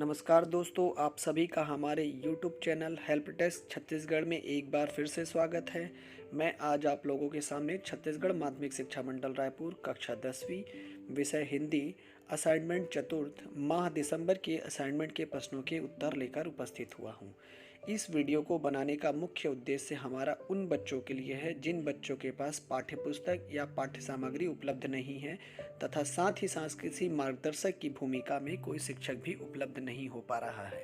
नमस्कार दोस्तों, आप सभी का हमारे YouTube channel help desk Chhattisgarh में एक बार फिर से स्वागत है। मैं आज आप लोगों के सामने छत्तीसगढ़ माध्यमिक शिक्षा मंडल रायपुर कक्षा 10वीं विषय हिंदी असाइनमेंट चतुर्थ माह दिसंबर के असाइनमेंट के प्रश्नों के उत्तर लेकर उपस्थित हुआ हूँ। इस वीडियो को बनाने का मुख्य उद्देश्य हमारा उन बच्चों के लिए है जिन बच्चों के पास पाठ्य पुस्तक या पाठ्य सामग्री उपलब्ध नहीं है तथा साथ ही साथ किसी मार्गदर्शक की भूमिका में कोई शिक्षक भी उपलब्ध नहीं हो पा रहा है।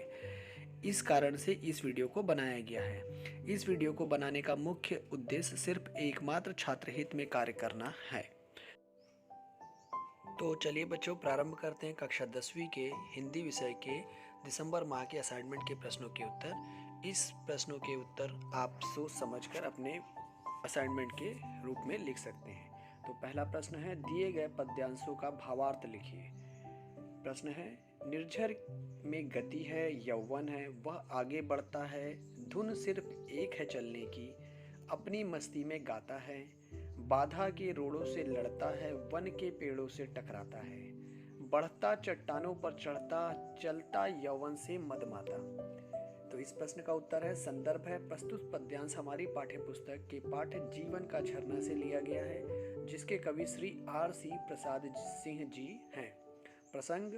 इस कारण से इस वीडियो को बनाया गया है। इस वीडियो को बनाने का मुख्य उद्देश्य सिर्फ एकमात्र छात्र हित में कार्य करना है। तो चलिए बच्चों, प्रारंभ करते हैं कक्षा 10वीं के हिंदी विषय के दिसंबर माह के असाइनमेंट के प्रश्नों के उत्तर। इस प्रश्नों के उत्तर आप सोच समझकर अपने असाइनमेंट के रूप में लिख सकते हैं। तो पहला प्रश्न है, दिए गए पद्यांशों का भावार्थ लिखिए। प्रश्न है, निर्झर में गति है, यौवन है, वह आगे बढ़ता है, धुन सिर्फ एक है चलने की, अपनी मस्ती में गाता है, बाधा के रोड़ों से लड़ता है, वन के पेड़ों से टकराता है, बढ़ता चट्टानों पर चढ़ता, चलता यौवन से मदमाता। तो इस प्रश्न का उत्तर है, संदर्भ है प्रस्तुत पद्यांश हमारी पाठ्य पुस्तक के पाठ जीवन का झरना से लिया गया है, जिसके कवि श्री R.C. प्रसाद सिंह जी हैं। प्रसंग,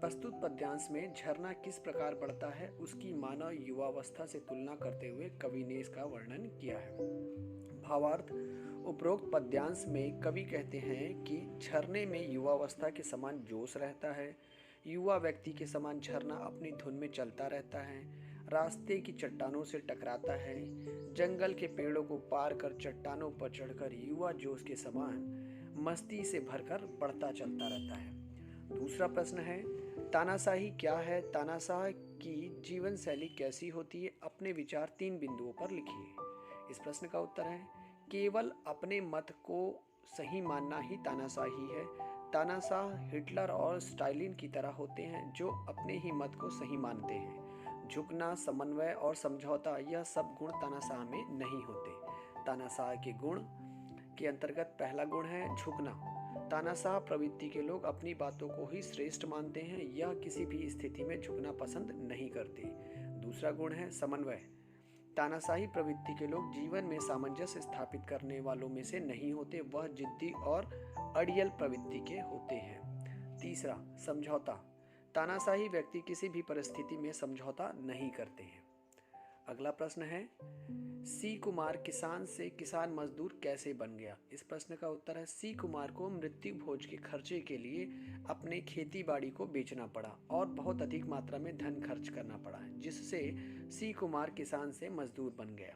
प्रस्तुत पद्यांश में झरना किस प्रकार बढ़ता है उसकी मानव युवावस्था से तुलना करते हुए कवि ने इसका वर्णन किया है। भावार्थ, उपरोक्त पद्यांश में कवि कहते हैं कि झरने में युवावस्था के समान जोश रहता है, युवा व्यक्ति के समान झरना अपनी धुन में चलता रहता है, रास्ते की चट्टानों से टकराता है, जंगल के पेड़ों को पार कर चट्टानों पर चढ़कर युवा जोश के समान मस्ती से भरकर बढ़ता चलता रहता है। दूसरा प्रश्न है, तानाशाही क्या है, तानाशाह की जीवन शैली कैसी होती है, अपने विचार 3 बिंदुओं पर लिखिए। इस प्रश्न का उत्तर है, केवल अपने मत को सही मानना ही तानाशाही है। तानाशाह हिटलर और स्टालिन की तरह होते हैं जो अपने ही मत को सही मानते हैं। झुकना, समन्वय और समझौता, यह सब गुण तानाशाह में नहीं होते। तानाशाह के गुण के अंतर्गत पहला गुण है झुकना। तानाशाह प्रवृत्ति के लोग अपनी बातों को ही श्रेष्ठ मानते हैं, यह किसी भी स्थिति में झुकना पसंद नहीं करते। दूसरा गुण है समन्वय। तानाशाही प्रवृत्ति के लोग जीवन में सामंजस्य स्थापित करने वालों में से नहीं होते, वह जिद्दी और अड़ियल प्रवृत्ति के होते हैं। तीसरा, समझौता। तानाशाही व्यक्ति किसी भी परिस्थिति में समझौता नहीं करते हैं। अगला प्रश्न है, सी कुमार किसान से किसान मजदूर कैसे बन गया। इस प्रश्न का उत्तर है, सी कुमार को मृत्यु भोज के खर्चे के लिए अपने खेती बाड़ी को बेचना पड़ा और बहुत अधिक मात्रा में धन खर्च करना पड़ा, जिससे सी कुमार किसान से मजदूर बन गया।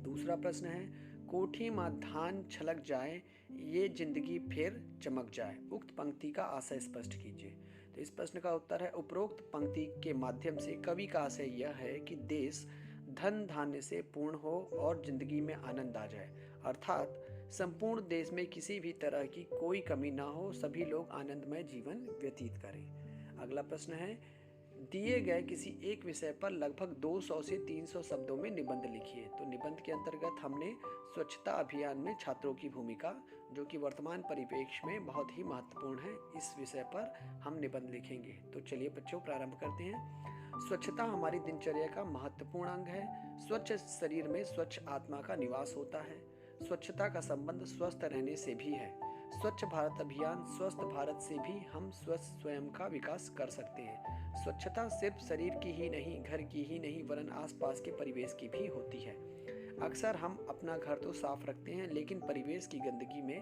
दूसरा प्रश्न है, कोठी माँ धान छलक जाए, ये जिंदगी फिर चमक जाए। उक्त पंक्ति का आशय स्पष्ट कीजिए। तो इस प्रश्न का उत्तर है, उपरोक्त पंक्ति के माध्यम से कवि का आशय यह है कि देश धन धान्य से पूर्ण हो और जिंदगी में आनंद आ जाए, अर्थात संपूर्ण देश में किसी भी तरह की कोई कमी ना हो, सभी लोग आनंदमय जीवन व्यतीत करें। अगला प्रश्न है, दिए गए किसी एक विषय पर लगभग 200 से 300 शब्दों में निबंध लिखिए। तो निबंध के अंतर्गत हमने स्वच्छता अभियान में छात्रों की भूमिका, जो कि वर्तमान परिप्रेक्ष्य में बहुत ही महत्वपूर्ण है, इस विषय पर हम निबंध लिखेंगे। तो चलिए बच्चों, प्रारंभ करते हैं। स्वच्छता हमारी दिनचर्या का महत्वपूर्ण अंग है। स्वच्छ शरीर में स्वच्छ आत्मा का निवास होता है। स्वच्छता का संबंध स्वस्थ रहने से भी है। स्वच्छ भारत अभियान, स्वस्थ भारत से भी हम स्वस्थ स्वयं का विकास कर सकते हैं। स्वच्छता सिर्फ शरीर की ही नहीं, घर की ही नहीं, वरन आसपास के परिवेश की भी होती है। अक्सर हम अपना घर तो साफ रखते हैं, लेकिन परिवेश की गंदगी में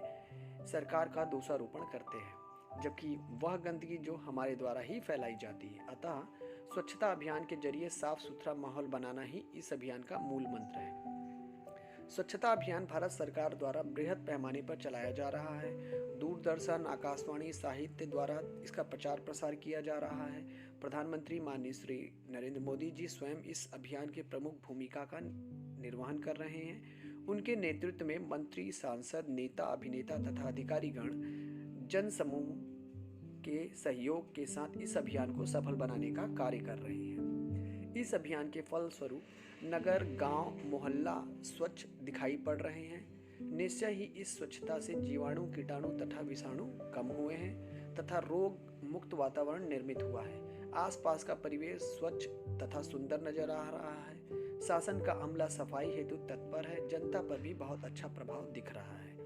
सरकार का दोषारोपण करते हैं, जबकि वह गंदगी जो हमारे द्वारा ही फैलाई जाती है। अतः स्वच्छता अभियान के जरिए साफ सुथरा माहौल बनाना ही इस अभियान का मूल मंत्र है। स्वच्छता अभियान भारत सरकार द्वारा बृहद पैमाने पर चलाया जा रहा है। दूरदर्शन, आकाशवाणी, साहित्य द्वारा इसका प्रचार प्रसार किया जा रहा है। प्रधानमंत्री माननीय श्री नरेंद्र मोदी जी स्वयं इस अभियान के प्रमुख भूमिका का निर्वहन कर रहे हैं। उनके नेतृत्व में मंत्री, सांसद, नेता, अभिनेता तथा अधिकारीगण जन समूह के सहयोग के साथ इस अभियान को सफल बनाने का कार्य कर रहे हैं। इस अभियान के फलस्वरूप नगर, गांव, मोहल्ला स्वच्छ दिखाई पड़ रहे हैं। निश्चय ही इस स्वच्छता से जीवाणु, कीटाणु तथा विषाणु कम हुए हैं तथा रोग मुक्त वातावरण निर्मित हुआ है। आसपास का परिवेश स्वच्छ तथा सुंदर नजर आ रहा है। शासन का अमला सफाई हेतु तत्पर है। जनता पर भी बहुत अच्छा प्रभाव दिख रहा है।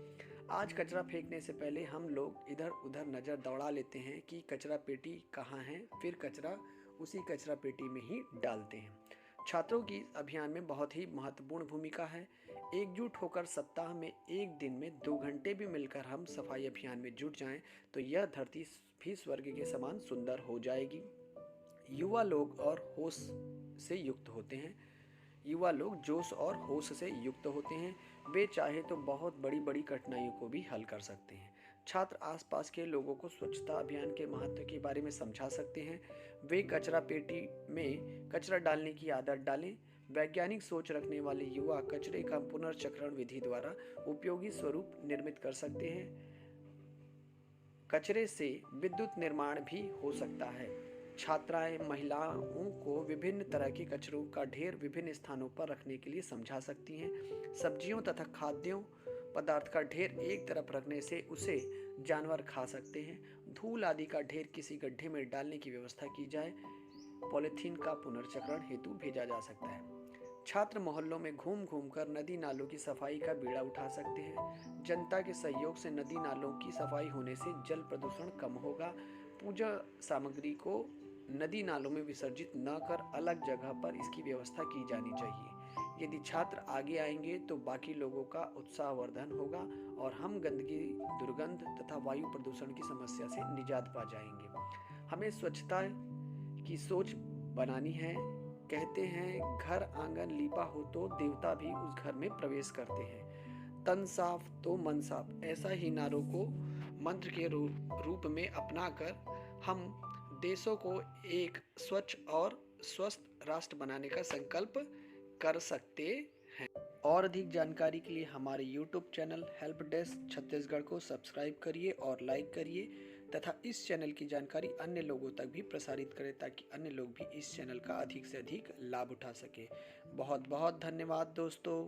आज कचरा फेंकने से पहले हम लोग इधर उधर नज़र दौड़ा लेते हैं कि कचरा पेटी कहाँ है, फिर कचरा उसी कचरा पेटी में ही डालते हैं। छात्रों की इस अभियान में बहुत ही महत्वपूर्ण भूमिका है। एकजुट होकर सप्ताह में एक दिन में 2 घंटे भी मिलकर हम सफाई अभियान में जुट जाएं तो यह धरती भी स्वर्ग के समान सुंदर हो जाएगी। युवा लोग और होश से युक्त होते हैं। युवा लोग जोश और होश से युक्त होते हैं। वे चाहे तो बहुत बड़ी बड़ी कठिनाइयों को भी हल कर सकते हैं। छात्र आसपास के लोगों को स्वच्छता अभियान के महत्व के बारे में समझा सकते हैं। वे कचरा पेटी में कचरा डालने की आदत डालें। वैज्ञानिक सोच रखने वाले युवा कचरे का पुनर्चक्रण विधि द्वारा उपयोगी स्वरूप निर्मित कर सकते हैं। कचरे से विद्युत निर्माण भी हो सकता है। छात्राएं महिलाओं को विभिन्न तरह के कचरों का ढेर विभिन्न स्थानों पर रखने के लिए समझा सकती हैं। सब्जियों तथा खाद्यों पदार्थ का ढेर एक तरफ रखने से उसे जानवर खा सकते हैं। धूल आदि का ढेर किसी गड्ढे में डालने की व्यवस्था की जाए। पॉलीथीन का पुनर्चक्रण हेतु भेजा जा सकता है। छात्र मोहल्लों में घूम घूम कर नदी नालों की सफाई का बीड़ा उठा सकते हैं। जनता के सहयोग से नदी नालों की सफाई होने से जल प्रदूषण कम होगा। पूजा सामग्री को नदी नालों में विसर्जित न कर अलग जगह पर इसकी व्यवस्था की जानी चाहिए। यदि छात्र आगे आएंगे तो बाकी लोगों का उत्साहवर्धन होगा और हम गंदगी, दुर्गंध तथा वायु प्रदूषण की समस्या से निजात पा जाएंगे। हमें स्वच्छता की सोच बनानी है। कहते हैं घर आंगन लीपा हो तो देवता भी उस घर में प्रवेश करते हैं। तन साफ तो मन साफ, ऐसा ही नारों को मंत्र के रूप में अपनाकर हम देशों को एक स्वच्छ और स्वस्थ राष्ट्र बनाने का संकल्प कर सकते हैं। और अधिक जानकारी के लिए हमारे YouTube channel help desk Chhattisgarh को सब्सक्राइब करिए और लाइक करिए तथा इस चैनल की जानकारी अन्य लोगों तक भी प्रसारित करें ताकि अन्य लोग भी इस चैनल का अधिक से अधिक लाभ उठा सके। बहुत बहुत धन्यवाद दोस्तों।